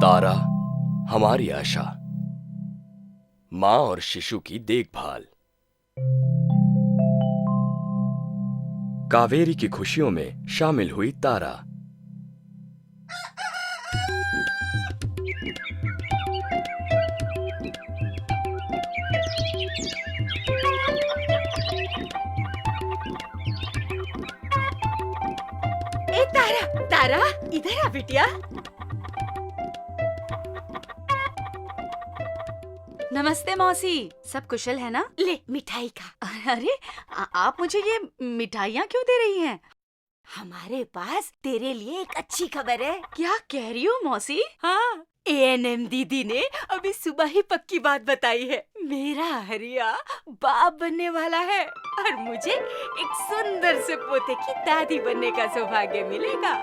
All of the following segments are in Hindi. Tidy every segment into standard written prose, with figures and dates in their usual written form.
तारा, हमारी आशा, माँ और शिशु की देखभाल। कावेरी की खुशियों में शामिल हुई तारा। ए तारा, तारा, इधर आ बिटिया। नमस्ते मौसी, सब कुशल है ना? ले मिठाई खा। अरे आप मुझे ये मिठाइयाँ क्यों दे रही हैं? हमारे पास तेरे लिए एक अच्छी खबर है। क्या कह रही हो मौसी? हाँ, एएनएम दीदी ने अभी सुबह ही पक्की बात बताई है। मेरा हरिया बाप बनने वाला है और मुझे एक सुंदर से पोते की दादी बनने का सौभाग्य मिलेगा।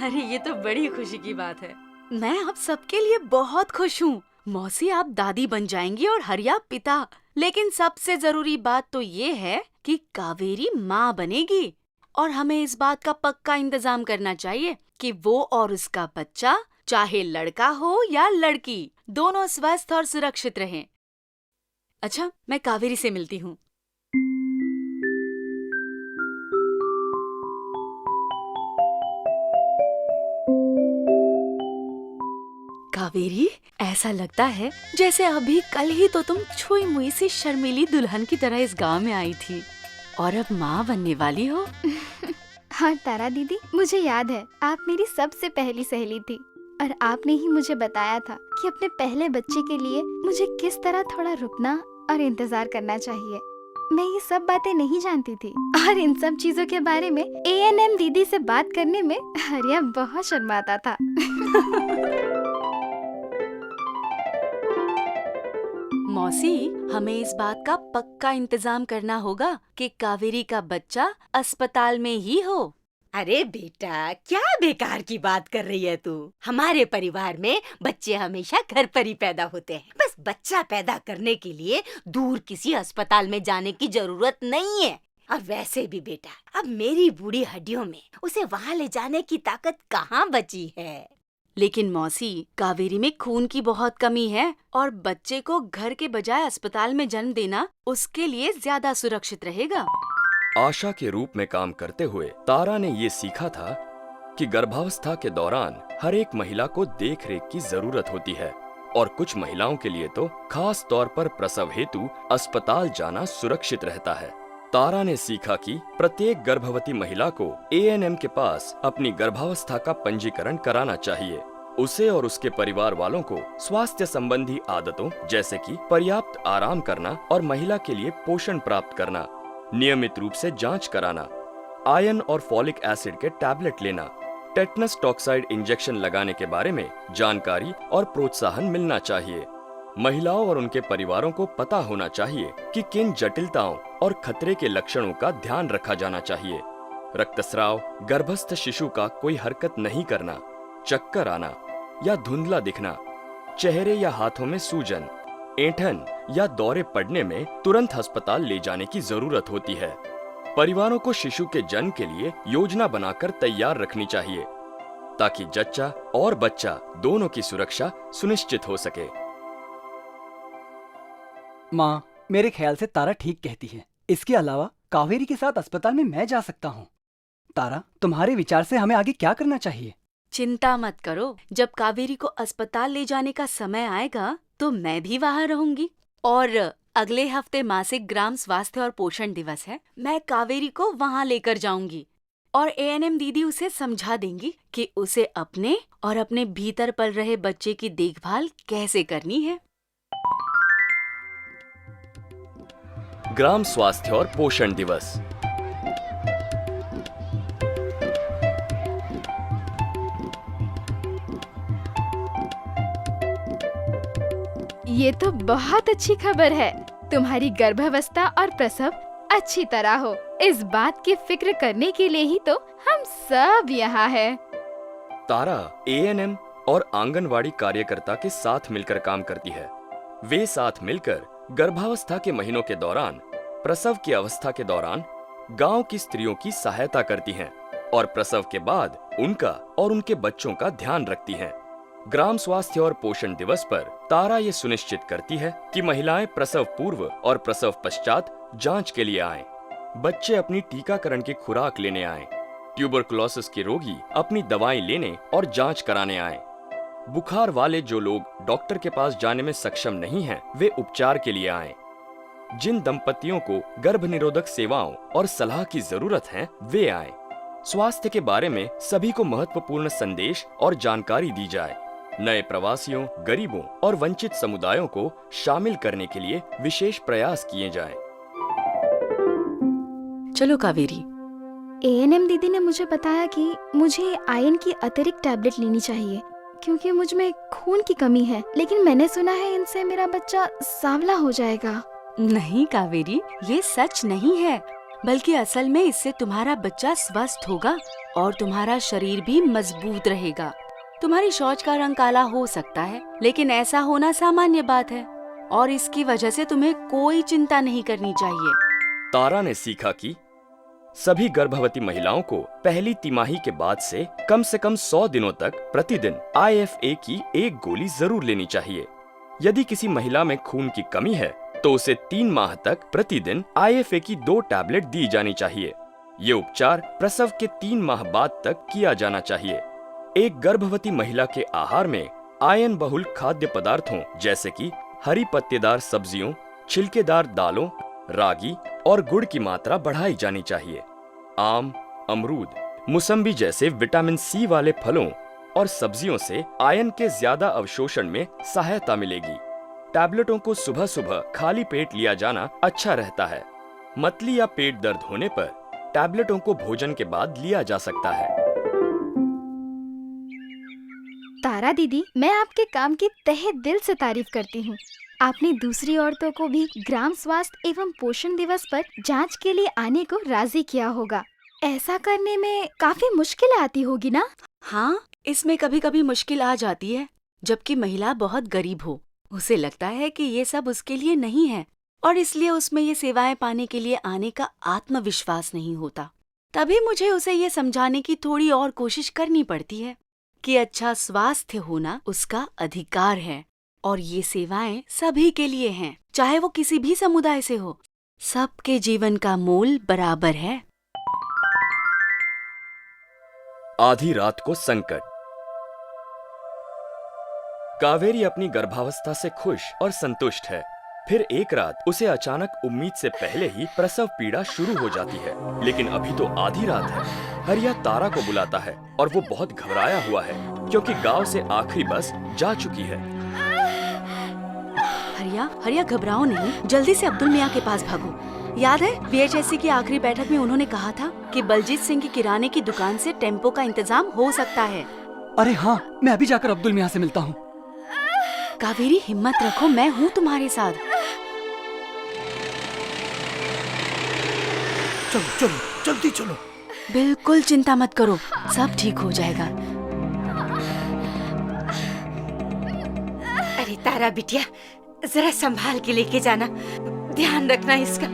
अरे ये तो बड़ी खुशी की बात है। मैं आप सबके लिए बहुत खुश हूँ। मौसी आप दादी बन जाएंगी और हरिया पिता। लेकिन सबसे जरूरी बात तो ये है कि कावेरी माँ बनेगी और हमें इस बात का पक्का इंतजाम करना चाहिए कि वो और उसका बच्चा, चाहे लड़का हो या लड़की, दोनों स्वस्थ और सुरक्षित रहें। अच्छा, मैं कावेरी से मिलती हूँ। कावेरी, ऐसा लगता है जैसे अभी कल ही तो तुम छुई मुई सी शर्मीली दुल्हन की तरह इस गांव में आई थी और अब माँ बनने वाली हो। हाँ तारा दीदी, मुझे याद है आप मेरी सबसे पहली सहेली थी और आपने ही मुझे बताया था कि अपने पहले बच्चे के लिए मुझे किस तरह थोड़ा रुकना और इंतजार करना चाहिए। मैं ये सब बातें नहीं जानती थी और इन सब चीजों के बारे में एएनएम दीदी से बात करने में हरिया बहुत शर्माता था। मौसी, हमें इस बात का पक्का इंतजाम करना होगा कि कावेरी का बच्चा अस्पताल में ही हो। अरे बेटा, क्या बेकार की बात कर रही है तू? हमारे परिवार में बच्चे हमेशा घर पर ही पैदा होते हैं। बस बच्चा पैदा करने के लिए दूर किसी अस्पताल में जाने की जरूरत नहीं है। और वैसे भी बेटा, अब मेरी बूढ़ी हड्डियों में उसे वहाँ ले जाने की ताकत कहाँ बची है? लेकिन मौसी, कावेरी में खून की बहुत कमी है और बच्चे को घर के बजाय अस्पताल में जन्म देना उसके लिए ज्यादा सुरक्षित रहेगा। आशा के रूप में काम करते हुए तारा ने ये सीखा था कि गर्भावस्था के दौरान हर एक महिला को देख रेख की जरूरत होती है और कुछ महिलाओं के लिए तो खास तौर पर प्रसव हेतु अस्पताल जाना सुरक्षित रहता है। तारा ने सीखा कि प्रत्येक गर्भवती महिला को एएनएम के पास अपनी गर्भावस्था का पंजीकरण कराना चाहिए। उसे और उसके परिवार वालों को स्वास्थ्य संबंधी आदतों जैसे कि पर्याप्त आराम करना और महिला के लिए पोषण प्राप्त करना, नियमित रूप से जांच कराना, आयरन और फॉलिक एसिड के टैबलेट लेना, टेटनस टॉक्साइड इंजेक्शन लगाने के बारे में जानकारी और प्रोत्साहन मिलना चाहिए। महिलाओं और उनके परिवारों को पता होना चाहिए कि किन जटिलताओं और खतरे के लक्षणों का ध्यान रखा जाना चाहिए। रक्तस्राव, गर्भस्थ शिशु का कोई हरकत नहीं करना, चक्कर आना या धुंधला दिखना, चेहरे या हाथों में सूजन, ऐंठन या दौरे पड़ने में तुरंत अस्पताल ले जाने की जरूरत होती है। परिवारों को शिशु के जन्म के लिए योजना बनाकर तैयार रखनी चाहिए ताकि जच्चा और बच्चा दोनों की सुरक्षा सुनिश्चित हो सके। माँ, मेरे ख्याल से तारा ठीक कहती है। इसके अलावा कावेरी के साथ अस्पताल में मैं जा सकता हूँ। तारा, तुम्हारे विचार से हमें आगे क्या करना चाहिए? चिंता मत करो, जब कावेरी को अस्पताल ले जाने का समय आएगा तो मैं भी वहाँ रहूंगी। और अगले हफ्ते मासिक ग्राम स्वास्थ्य और पोषण दिवस है। मैं कावेरी को वहाँ लेकर जाऊंगी और एएनएम दीदी उसे समझा देंगी कि उसे अपने और अपने भीतर पल रहे बच्चे की देखभाल कैसे करनी है। ग्राम स्वास्थ्य और पोषण दिवस। ये तो बहुत अच्छी खबर है। तुम्हारी गर्भावस्था और प्रसव अच्छी तरह हो, इस बात की फिक्र करने के लिए ही तो हम सब यहाँ हैं। तारा एएनएम और आंगनवाड़ी कार्यकर्ता के साथ मिलकर काम करती है। वे साथ मिलकर गर्भावस्था के महीनों के दौरान प्रसव की अवस्था के दौरान गांव की स्त्रियों की सहायता करती हैं और प्रसव के बाद उनका और उनके बच्चों का ध्यान रखती हैं। ग्राम स्वास्थ्य और पोषण दिवस पर तारा ये सुनिश्चित करती है कि महिलाएं प्रसव पूर्व और प्रसव पश्चात जांच के लिए आएं। बच्चे अपनी टीकाकरण की खुराक लेने आएं। ट्यूबरकुलोसिस के रोगी अपनी दवाएं लेने और जांच कराने आएं। बुखार वाले जो लोग डॉक्टर के पास जाने में सक्षम नहीं हैं, वे उपचार के लिए आएं। जिन दंपतियों को गर्भ निरोधक सेवाओं और सलाह की जरूरत है, वे आएं। स्वास्थ्य के बारे में सभी को महत्वपूर्ण संदेश और जानकारी दी जाए। नए प्रवासियों, गरीबों और वंचित समुदायों को शामिल करने के लिए विशेष प्रयास किए जाएं। चलो कावेरी। एएनएम दीदी ने मुझे बताया कि मुझे आयरन की अतिरिक्त टैबलेट लेनी चाहिए क्योंकि मुझ में खून की कमी है, लेकिन मैंने सुना है इनसे मेरा बच्चा सांवला हो जाएगा। नहीं कावेरी, ये सच नहीं है, बल्कि असल में इससे तुम्हारा बच्चा स्वस्थ होगा और तुम्हारा शरीर भी मजबूत रहेगा। तुम्हारी शौच का रंग काला हो सकता है, लेकिन ऐसा होना सामान्य बात है और इसकी वजह से तुम्हें कोई चिंता नहीं करनी चाहिए। तारा ने सीखा कि सभी गर्भवती महिलाओं को पहली तिमाही के बाद से कम 100 दिनों तक प्रतिदिन IFA की एक गोली जरूर लेनी चाहिए। यदि किसी महिला में खून की कमी है तो उसे 3 माह तक प्रतिदिन IFA की 2 टैबलेट दी जानी चाहिए। ये उपचार प्रसव के 3 माह बाद तक किया जाना चाहिए। एक गर्भवती महिला के आहार में आयरन बहुल खाद्य पदार्थों जैसे कि हरी पत्तेदार सब्जियों, छिलकेदार दालों, रागी और गुड़ की मात्रा बढ़ाई जानी चाहिए। आम, अमरूद, मुसम्बी जैसे विटामिन C वाले फलों और सब्जियों से आयरन के ज्यादा अवशोषण में सहायता मिलेगी। टैबलेटों को सुबह सुबह खाली पेट लिया जाना अच्छा रहता है। मतली या पेट दर्द होने पर टैबलेटों को भोजन के बाद लिया जा सकता है। तारा दीदी, मैं आपके काम की तहे दिल से तारीफ करती हूँ। आपने दूसरी औरतों को भी ग्राम स्वास्थ्य एवं पोषण दिवस पर जांच के लिए आने को राजी किया होगा। ऐसा करने में काफी मुश्किल आती होगी ना? हाँ, इसमें कभी कभी मुश्किल आ जाती है, जबकि महिला बहुत गरीब हो। उसे लगता है कि ये सब उसके लिए नहीं है और इसलिए उसमें ये सेवाएं पाने के लिए आने का आत्मविश्वास नहीं होता। तभी मुझे उसे ये समझाने की थोड़ी और कोशिश करनी पड़ती है कि अच्छा स्वास्थ्य होना उसका अधिकार है और ये सेवाएं सभी के लिए हैं, चाहे वो किसी भी समुदाय से हो। सबके जीवन का मोल बराबर है। आधी रात को संकट। कावेरी अपनी गर्भावस्था से खुश और संतुष्ट है। फिर एक रात उसे अचानक उम्मीद से पहले ही प्रसव पीड़ा शुरू हो जाती है। लेकिन अभी तो आधी रात है। हरिया तारा को बुलाता है और वो बहुत घबराया हुआ है क्योंकि गांव से आखिरी बस जा चुकी है। हरिया घबराओ नहीं, जल्दी से अब्दुल मियाँ के पास भागो। याद है BHSC की आखिरी बैठक में उन्होंने कहा था कि बलजीत सिंह की किराने की दुकान से टेम्पो का इंतजाम हो सकता है। अरे हाँ, मैं अभी जाकर अब्दुल मियाँ से मिलता हूँ। कावेरी, हिम्मत रखो, मैं हूँ तुम्हारे साथ। चलो चलो जल्दी चलो। बिल्कुल चिंता मत करो, सब ठीक हो जाएगा। अरे तारा बिटिया, जरा संभाल के लेके जाना, ध्यान रखना इसका।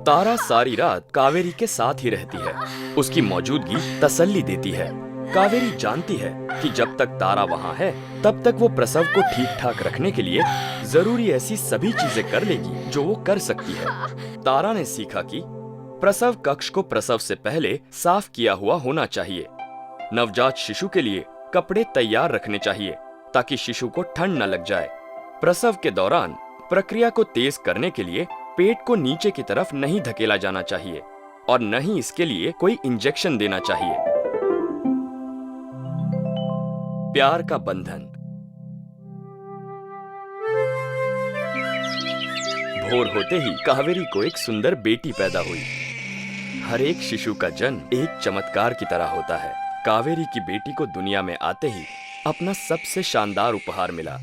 तारा सारी रात कावेरी के साथ ही रहती है। उसकी मौजूदगी तसल्ली देती है। कावेरी जानती है कि जब तक तारा वहाँ है तब तक वो प्रसव को ठीक ठाक रखने के लिए जरूरी ऐसी सभी चीजें कर लेगी जो वो कर सकती है। तारा ने सीखा कि प्रसव कक्ष को प्रसव से पहले साफ किया हुआ होना चाहिए। नवजात शिशु के लिए कपड़े तैयार रखने चाहिए ताकि शिशु को ठंड न लग जाए। प्रसव के दौरान प्रक्रिया को तेज करने के लिए पेट को नीचे की तरफ नहीं धकेला जाना चाहिए और न ही इसके लिए कोई इंजेक्शन देना चाहिए। प्यार का बंधन। भोर होते ही कावेरी को एक सुंदर बेटी पैदा हुई। हर एक शिशु का जन्म एक चमत्कार की तरह होता है। कावेरी की बेटी को दुनिया में आते ही अपना सबसे शानदार उपहार मिला।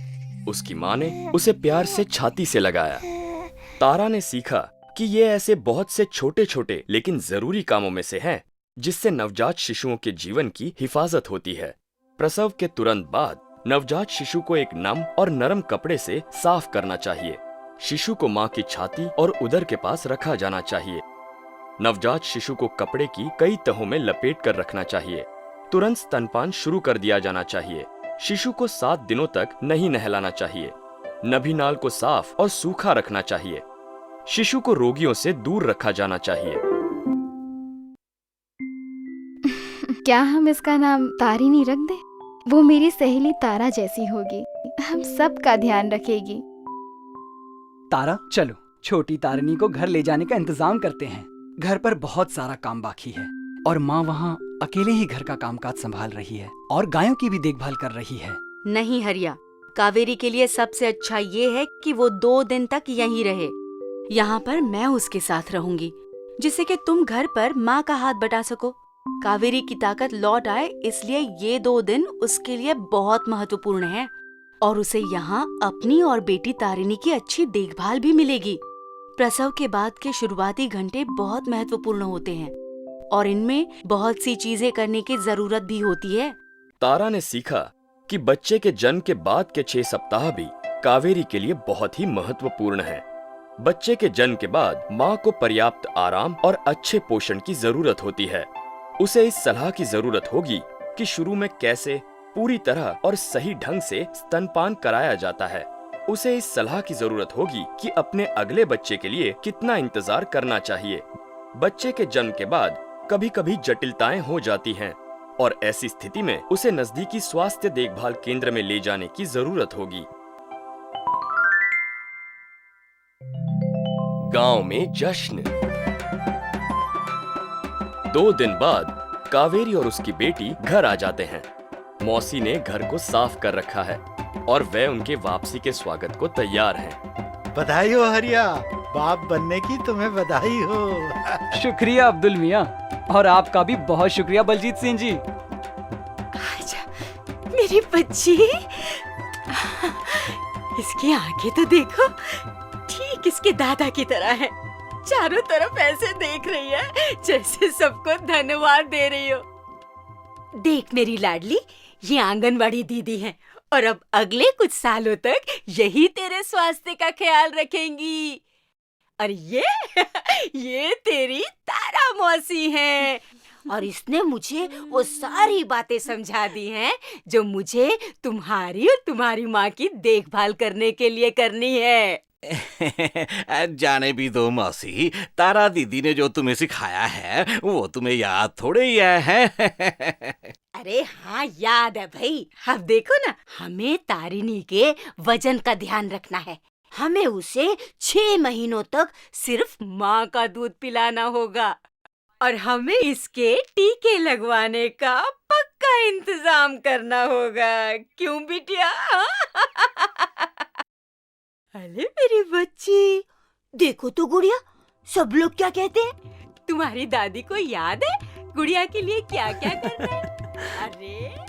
उसकी माँ ने उसे प्यार से छाती से लगाया। तारा ने सीखा कि ये ऐसे बहुत से छोटे छोटे लेकिन जरूरी कामों में से हैं जिससे नवजात शिशुओं के जीवन की हिफाजत होती है। प्रसव के तुरंत बाद नवजात शिशु को एक नम और नरम कपड़े से साफ करना चाहिए। शिशु को मां की छाती और उदर के पास रखा जाना चाहिए। नवजात शिशु को कपड़े की कई तहों में लपेट कर रखना चाहिए। तुरंत स्तनपान शुरू कर दिया जाना चाहिए। शिशु को 7 दिनों तक नहीं नहलाना चाहिए। नभी नाल को साफ और सूखा रखना चाहिए। शिशु को रोगियों से दूर रखा जाना चाहिए। क्या हम इसका नाम तारिणी रख दें? वो मेरी सहेली तारा जैसी होगी, हम सब का ध्यान रखेगी। तारा, चलो छोटी तारिणी को घर ले जाने का इंतजाम करते हैं। घर पर बहुत सारा काम बाकी है और माँ वहाँ अकेले ही घर का कामकाज संभाल रही है और गायों की भी देखभाल कर रही है। नहीं हरिया, कावेरी के लिए सबसे अच्छा ये है कि वो 2 दिन तक यहीं रहे। यहाँ पर मैं उसके साथ रहूंगी, जिससे कि तुम घर पर माँ का हाथ बटा सको। कावेरी की ताकत लौट आए, इसलिए ये 2 दिन उसके लिए बहुत महत्वपूर्ण है और उसे यहाँ अपनी और बेटी तारिणी की अच्छी देखभाल भी मिलेगी। प्रसव के बाद के शुरुआती घंटे बहुत महत्वपूर्ण होते हैं और इनमें बहुत सी चीजें करने की जरूरत भी होती है। तारा ने सीखा कि बच्चे के जन्म के बाद के 6 सप्ताह भी कावेरी के लिए बहुत ही महत्वपूर्ण है। बच्चे के जन्म के बाद माँ को पर्याप्त आराम और अच्छे पोषण की जरूरत होती है। उसे इस सलाह की जरूरत होगी कि शुरू में कैसे पूरी तरह और सही ढंग से स्तनपान कराया जाता है। उसे इस सलाह की जरूरत होगी कि अपने अगले बच्चे के लिए कितना इंतजार करना चाहिए। बच्चे के जन्म के बाद कभी कभी जटिलताएं हो जाती हैं और ऐसी स्थिति में उसे नजदीकी स्वास्थ्य देखभाल केंद्र में ले जाने की जरूरत होगी। गांव में जश्न। 2 दिन बाद कावेरी और उसकी बेटी घर आ जाते हैं। मौसी ने घर को साफ कर रखा है और वे उनके वापसी के स्वागत को तैयार हैं। बधाई हो हरिया, बाप बनने की तुम्हें बधाई हो। शुक्रिया अब्दुल मियाँ, और आपका भी बहुत शुक्रिया बलजीत सिंह जी। आजा, मेरी बच्ची। इसकी आंखें तो देखो, ठीक इसके दादा की तरह है। चारों तरफ ऐसे देख रही है जैसे सबको धन्यवाद दे रही हो। देख मेरी लाडली, ये आंगनवाड़ी दीदी है और अब अगले कुछ सालों तक यही तेरे स्वास्थ्य का ख्याल रखेंगी। और ये तेरी तारा मौसी है और इसने मुझे वो सारी बातें समझा दी हैं जो मुझे तुम्हारी और तुम्हारी माँ की देखभाल करने के लिए करनी है। जाने भी दो मौसी, तारा दीदी ने जो तुम्हें सिखाया है वो तुम्हें याद थोड़े ही है। अरे हाँ, याद है भाई। अब देखो ना, हमें तारिणी के वजन का ध्यान रखना है। हमें उसे 6 महीनों तक सिर्फ माँ का दूध पिलाना होगा और हमें इसके टीके लगवाने का पक्का इंतजाम करना होगा। क्यों बिटिया? अरे मेरी बच्ची, देखो तो गुड़िया, सब लोग क्या कहते हैं? तुम्हारी दादी को याद है गुड़िया के लिए क्या क्या करना है? अरे